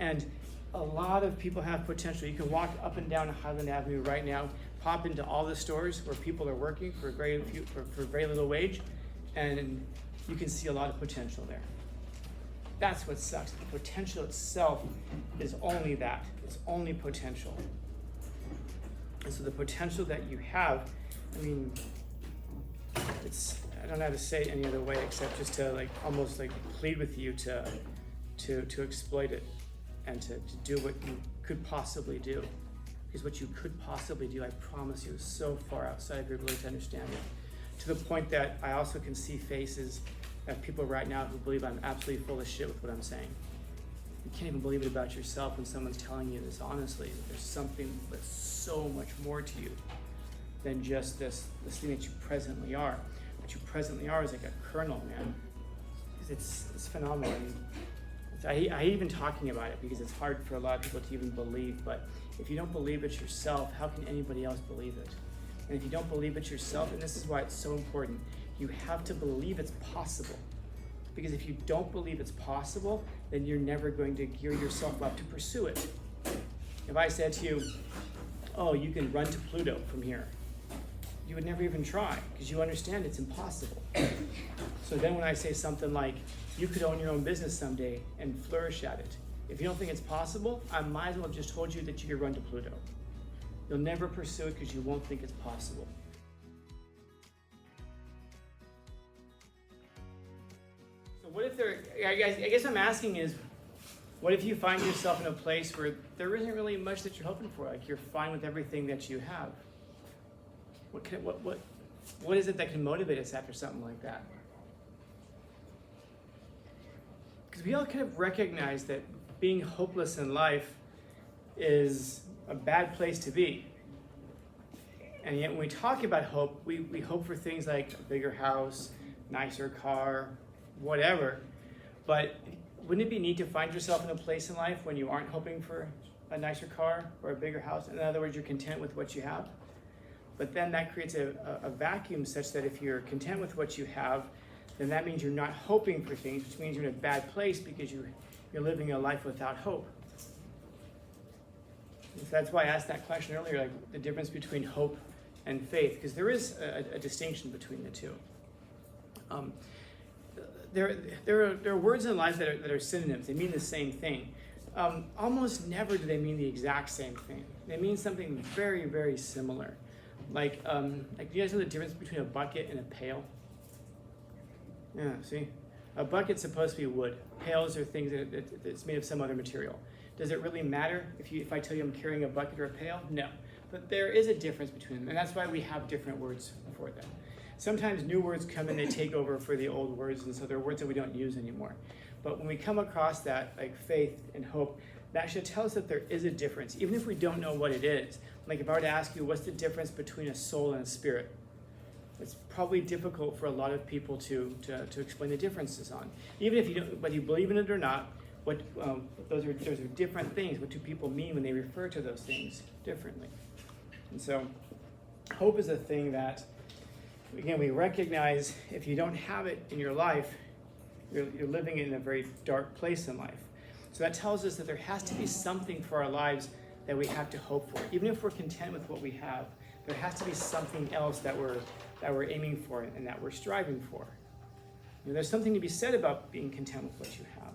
And a lot of people have potential. You can walk up and down Highland Avenue right now, pop into all the stores where people are working for very little wage, and you can see a lot of potential there. That's what sucks. The potential itself is only that. It's only potential. And so the potential that you have, I mean, I don't know how to say it any other way except just to like almost like plead with you to exploit it and to do what you could possibly do. Because what you could possibly do, I promise you, is so far outside of your ability to understand it. To the point that I also can see faces of people right now who believe I'm absolutely full of shit with what I'm saying. You can't even believe it about yourself when someone's telling you this honestly. There's something that's so much more to you than just this thing that you presently are. What you presently are is like a kernel, man. Because it's phenomenal. I hate even talking about it because it's hard for a lot of people to even believe. But if you don't believe it yourself, how can anybody else believe it? And if you don't believe it yourself, and this is why it's so important, you have to believe it's possible. Because if you don't believe it's possible, then you're never going to gear yourself up to pursue it. If I said to you, oh, you can run to Pluto from here, you would never even try because you understand it's impossible. So then when I say something like, you could own your own business someday and flourish at it, if you don't think it's possible, I might as well have just told you that you could run to Pluto. You'll never pursue it because you won't think it's possible. So what if I guess what I'm asking is, what if you find yourself in a place where there isn't really much that you're hoping for? Like you're fine with everything that you have. What is it that can motivate us after something like that? Because we all kind of recognize that being hopeless in life is a bad place to be. And yet when we talk about hope, we hope for things like a bigger house, nicer car, whatever. But wouldn't it be neat to find yourself in a place in life when you aren't hoping for a nicer car or a bigger house? In other words, you're content with what you have. But then that creates a vacuum such that if you're content with what you have, then that means you're not hoping for things, which means you're in a bad place because you're living a life without hope. And so that's why I asked that question earlier, like the difference between hope and faith, because there is a distinction between the two. There are words in life that are synonyms. They mean the same thing. Almost never do they mean the exact same thing. They mean something very, very similar. Like do you guys know the difference between a bucket and a pail? Yeah, see? A bucket's supposed to be wood. Pails are things that's made of some other material. Does it really matter if I tell you I'm carrying a bucket or a pail? No. But there is a difference between them, and that's why we have different words for them. Sometimes new words come and they take over for the old words, and so they're words that we don't use anymore. But when we come across that, like faith and hope, that should tell us that there is a difference, even if we don't know what it is. Like if I were to ask you, what's the difference between a soul and a spirit? It's probably difficult for a lot of people to explain the differences on. Even if you don't, whether you believe in it or not, those are different things. What do people mean when they refer to those things differently? And so hope is a thing that, again, we recognize if you don't have it in your life, you're living in a very dark place in life. So that tells us that there has to be something for our lives that we have to hope for. Even if we're content with what we have, there has to be something else that we're aiming for and that we're striving for. You know, there's something to be said about being content with what you have,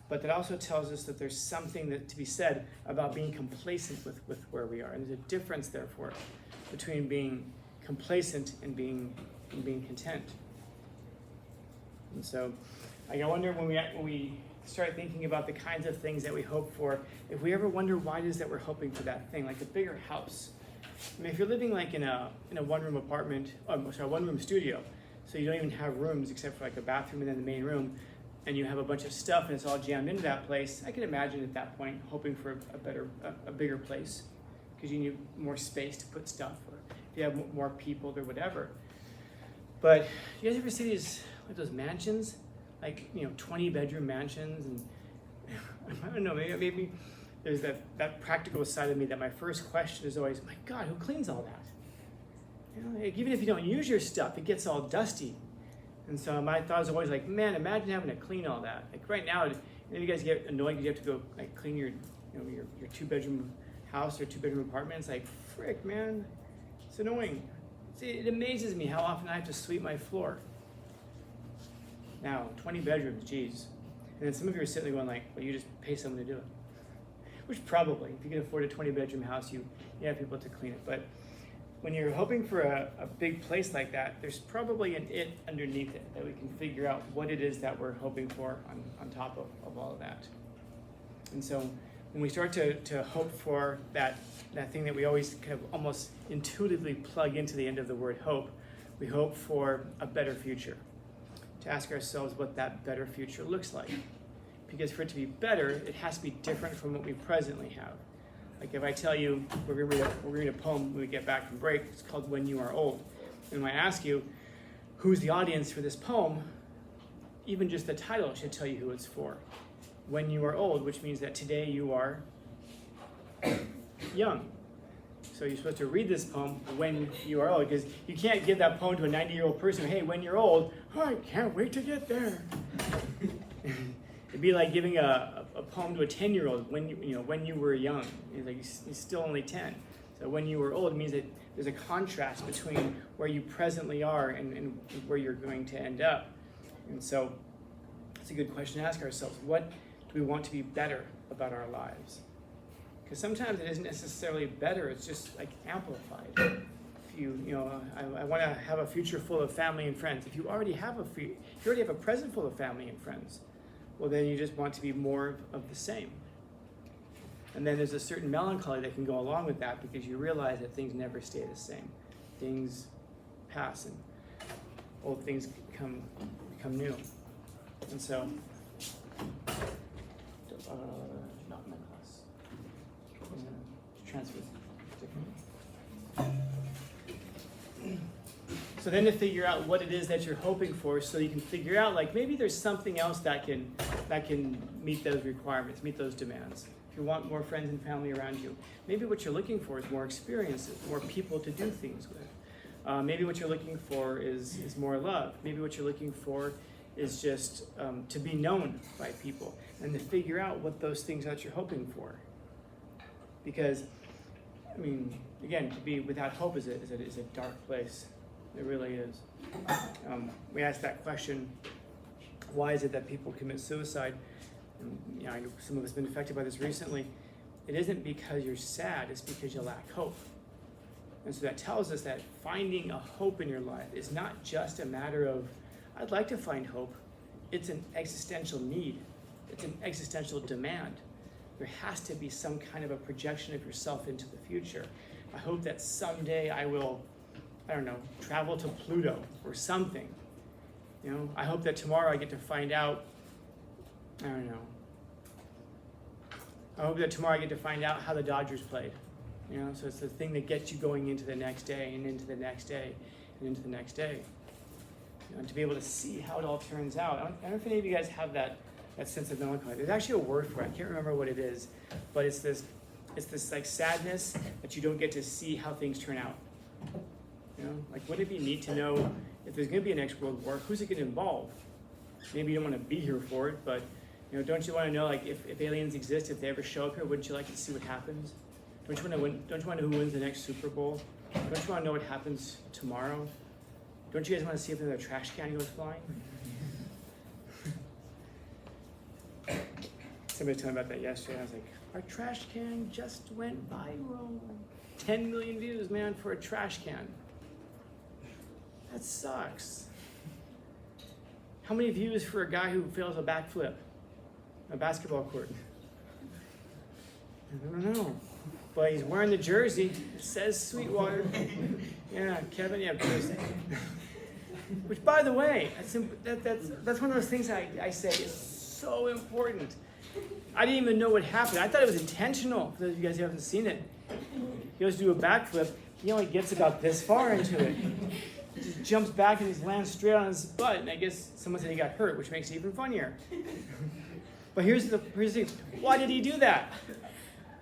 but that also tells us that there's something to be said about being complacent with where we are. And there's a difference, therefore, between being complacent and being content. And so I wonder when we start thinking about the kinds of things that we hope for, if we ever wonder why it is that we're hoping for that thing, like a bigger house. I mean, if you're living like in a one-room apartment, one-room studio, so you don't even have rooms except for like a bathroom and then the main room, and you have a bunch of stuff and it's all jammed into that place, I can imagine at that point hoping for a bigger place because you need more space to put stuff, or if you have more people or whatever. But you guys ever see those mansions? Like, 20-bedroom mansions, and I don't know, maybe there's that practical side of me that my first question is always, my God, who cleans all that? Like, even if you don't use your stuff, it gets all dusty. And so my thought is always like, man, imagine having to clean all that. Like right now, Any of you guys get annoyed because you have to go like clean your 2-bedroom house or 2-bedroom apartment? It's like, frick, man, it's annoying. See, it amazes me how often I have to sweep my floor. Now, 20 bedrooms, geez. And then some of you are sitting there going like, well, you just pay someone to do it. Which probably, if you can afford a 20-bedroom house, you have people to clean it. But when you're hoping for a big place like that, there's probably an it underneath it that we can figure out what it is that we're hoping for on top of all of that. And so when we start to hope for that thing that we always kind of almost intuitively plug into the end of the word hope, we hope for a better future. To ask ourselves what that better future looks like. Because for it to be better, it has to be different from what we presently have. Like if I tell you, we're going to read a poem when we get back from break, it's called When You Are Old. And when I ask you, who's the audience for this poem, even just the title should tell you who it's for. When you are old, which means that today you are young. So you're supposed to read this poem when you are old, because you can't give that poem to a 90-year-old person, hey, when you're old, oh, I can't wait to get there. It'd be like giving a poem to a 10-year-old when you were young. He's still only 10. So when you were old means that there's a contrast between where you presently are and where you're going to end up. And so it's a good question to ask ourselves. What do we want to be better about our lives? Because sometimes it isn't necessarily better, it's just like amplified. If I want to have a future full of family and friends. If you already have a present full of family and friends, well then you just want to be more of the same. And then there's a certain melancholy that can go along with that because you realize that things never stay the same. Things pass and old things become new. And so, not in my class. Transfer. So then to figure out what it is that you're hoping for, so you can figure out like maybe there's something else that can meet those requirements, meet those demands. If you want more friends and family around you, maybe what you're looking for is more experiences, more people to do things with. Maybe what you're looking for is more love. Maybe what you're looking for is just to be known by people, and to figure out what those things that you're hoping for. Because, I mean, again, to be without hope is a dark place. It really is. We asked that question, why is it that people commit suicide? And, I know some of us have been affected by this recently. It isn't because you're sad, it's because you lack hope. And so that tells us that finding a hope in your life is not just a matter of, I'd like to find hope. It's an existential need. It's an existential demand. There has to be some kind of a projection of yourself into the future. I hope that someday I will, travel to Pluto or something. I hope that tomorrow I get to find out, I hope that tomorrow I get to find out how the Dodgers played. So it's the thing that gets you going into the next day and into the next day and into the next day. And to be able to see how it all turns out. I don't know if any of you guys have that sense of melancholy. There's actually a word for it. I can't remember what it is, but it's this like sadness that you don't get to see how things turn out. Like wouldn't it be neat to know if there's going to be a next world war, who's it going to involve? Maybe you don't want to be here for it, but don't you want to know like if aliens exist, if they ever show up here, wouldn't you like to see what happens? Don't you want to know who wins the next Super Bowl? Don't you want to know what happens tomorrow? Don't you guys want to see if the trash can goes flying? Somebody told me about that yesterday. I was like, our trash can just went viral. 10 million views, man, for a trash can. That sucks. How many views for a guy who fails a backflip? A basketball court? I don't know. But he's wearing the jersey. It says Sweetwater. Yeah, Kevin, yeah, Thursday. Which, by the way, that's one of those things I say is so important. I didn't even know what happened. I thought it was intentional. For those of you guys who haven't seen it, he goes to do a backflip. He only gets about this far into it. He just jumps back and he lands straight on his butt. And I guess someone said he got hurt, which makes it even funnier. But here's the thing. Why did he do that?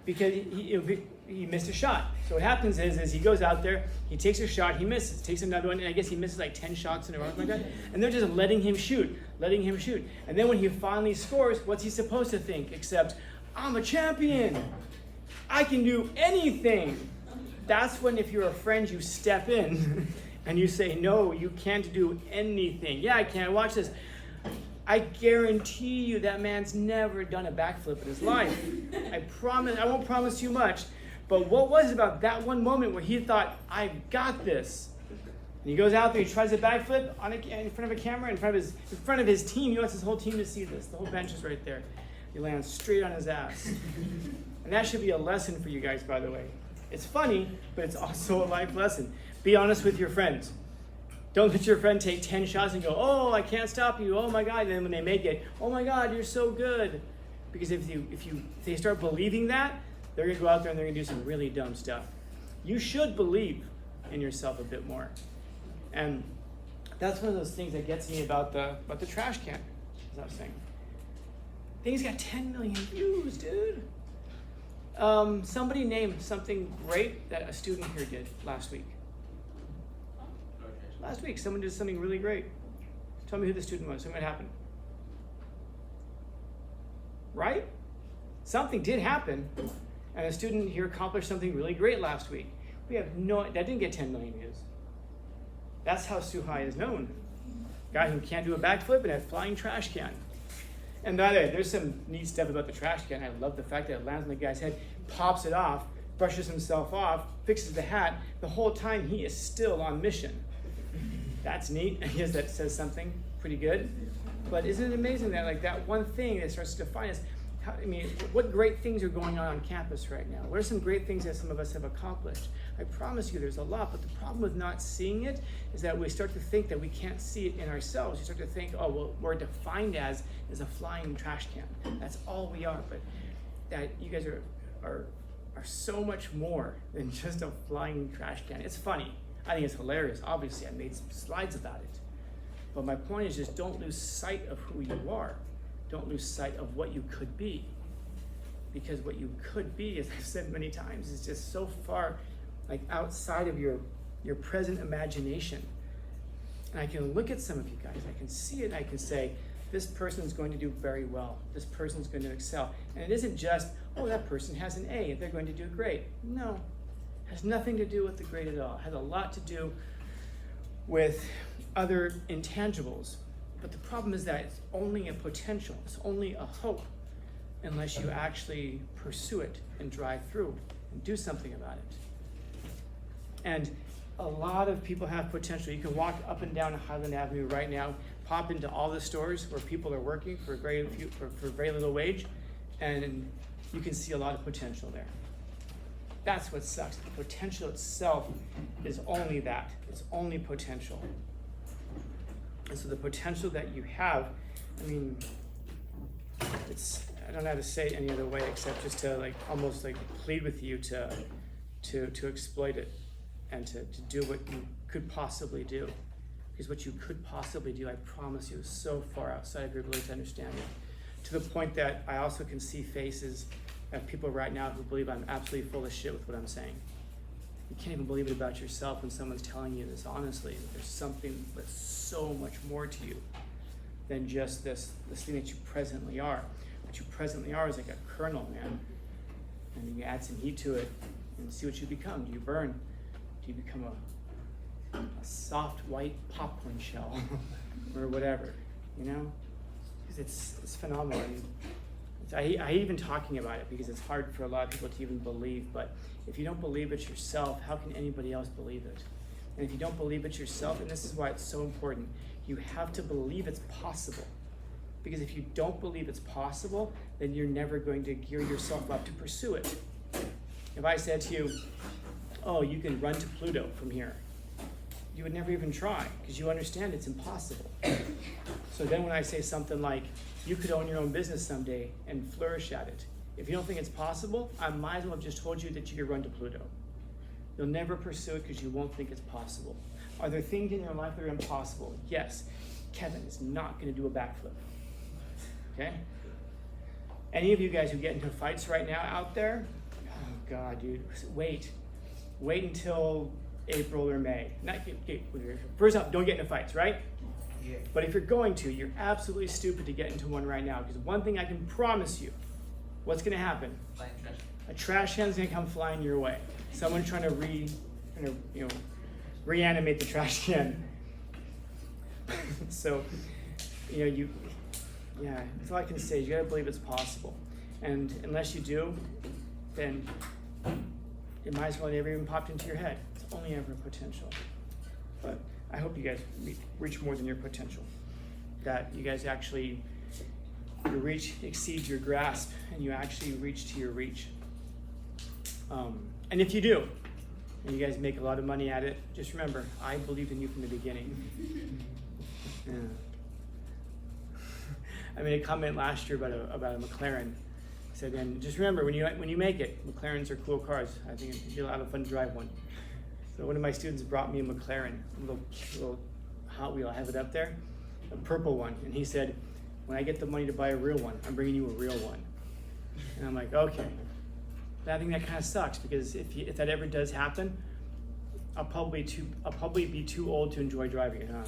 Because he missed a shot. So what happens is he goes out there, he takes a shot, he misses, takes another one, and I guess he misses like 10 shots in a row, like that. And they're just letting him shoot. letting him shoot. And then when he finally scores, what's he supposed to think? Except, I'm a champion. I can do anything. That's when, if you're a friend, you step in and you say, no, you can't do anything. Yeah, I can. Watch this. I guarantee you that man's never done a backflip in his life. I promise. I won't promise you much. But what was it about that one moment where he thought, I've got this? And he goes out there, he tries a backflip in front of a camera, in front of his team. He wants his whole team to see this. The whole bench is right there. He lands straight on his ass. And that should be a lesson for you guys, by the way. It's funny, but it's also a life lesson. Be honest with your friends. Don't let your friend take 10 shots and go, oh, I can't stop you. Oh my God. And then when they make it, oh my God, you're so good. Because if they start believing that, they're going to go out there and they're going to do some really dumb stuff. You should believe in yourself a bit more. And that's one of those things that gets me about the trash can, as I was saying. Thing's got 10 million views, dude. Somebody named something great that a student here did last week. Last week, someone did something really great. Tell me who the student was. Tell me what happened. Right? Something did happen, and a student here accomplished something really great last week. That didn't get 10 million views. That's how Suhai is known. Guy who can't do a backflip in a flying trash can. And by the way, there's some neat stuff about the trash can. I love the fact that it lands on the guy's head, pops it off, brushes himself off, fixes the hat. The whole time he is still on mission. That's neat. I guess that says something pretty good. But isn't it amazing that that one thing that starts to define us? What great things are going on campus right now? What are some great things that some of us have accomplished? I promise you there's a lot, but the problem with not seeing it is that we start to think that we can't see it in ourselves. You start to think, oh, well, we're defined as a flying trash can. That's all we are, but that you guys are so much more than just a flying trash can. It's funny. I think it's hilarious. Obviously, I made some slides about it. But my point is just don't lose sight of who you are. Don't lose sight of what you could be. Because what you could be, as I've said many times, is just so far outside of your present imagination. And I can look at some of you guys, I can see it, and I can say, this person's going to do very well. This person's going to excel. And it isn't just, oh, that person has an A, they're going to do great. No, it has nothing to do with the grade at all. It has a lot to do with other intangibles. But the problem is that it's only a potential, it's only a hope, unless you actually pursue it and drive through and do something about it. And a lot of people have potential. You can walk up and down Highland Avenue right now, pop into all the stores where people are working for very little wage, and you can see a lot of potential there. That's what sucks. The potential itself is only that. It's only potential. And so the potential that you have, I don't know how to say it any other way except just to almost plead with you to exploit it and to do what you could possibly do. Because what you could possibly do, I promise you, is so far outside of your ability to understand it. To the point that I also can see faces of people right now who believe I'm absolutely full of shit with what I'm saying. You can't even believe it about yourself when someone's telling you this honestly. There's something that's so much more to you than just this thing that you presently are. What you presently are is like a kernel, man. And then you add some heat to it and see what you become. Do you burn? Do you become a soft white popcorn shell or whatever, Because it's phenomenal. I hate even talking about it because it's hard for a lot of people to even believe, but if you don't believe it yourself, how can anybody else believe it? And if you don't believe it yourself, and this is why it's so important, you have to believe it's possible. Because if you don't believe it's possible, then you're never going to gear yourself up to pursue it. If I said to you, oh, you can run to Pluto from here, you would never even try because you understand it's impossible. So then when I say something like, you could own your own business someday and flourish at it, if you don't think it's possible, I might as well have just told you that you could run to Pluto. You'll never pursue it because you won't think it's possible. Are there things in your life that are impossible? Yes. Kevin is not going to do a backflip. Okay? Any of you guys who get into fights right now out there, oh God, dude, wait until April or May. First off, don't get into fights, right? But if you're going to, you're absolutely stupid to get into one right now. Because one thing I can promise you, what's going to happen? A trash can's going to come flying your way. Someone trying to reanimate the trash can. So, that's all I can say. You got to believe it's possible. And unless you do, then it might as well never even popped into your head. It's only ever potential. But I hope you guys reach more than your potential. That you guys actually, your reach exceeds your grasp, and you actually reach to your reach. And if you do, and you guys make a lot of money at it, just remember, I believed in you from the beginning. Yeah. I made a comment last year about a McLaren. I said, and just remember, when you make it, McLarens are cool cars. I think it'd be a lot of fun to drive one. So one of my students brought me a McLaren, a little Hot Wheel. I have it up there, a purple one. And he said, when I get the money to buy a real one, I'm bringing you a real one. And I'm like, okay. But I think that kind of sucks, because if that ever does happen, I'll probably be too old to enjoy driving it, huh?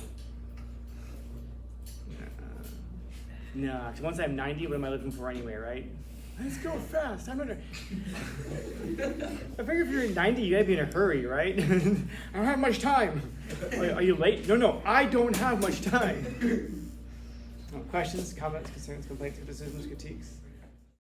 No, because once I'm 90, what am I looking for anyway, right? Let's go fast. I figure if you're 90, you gotta be in a hurry, right? I don't have much time. Are you late? No, I don't have much time. Questions, comments, concerns, complaints, criticisms, critiques?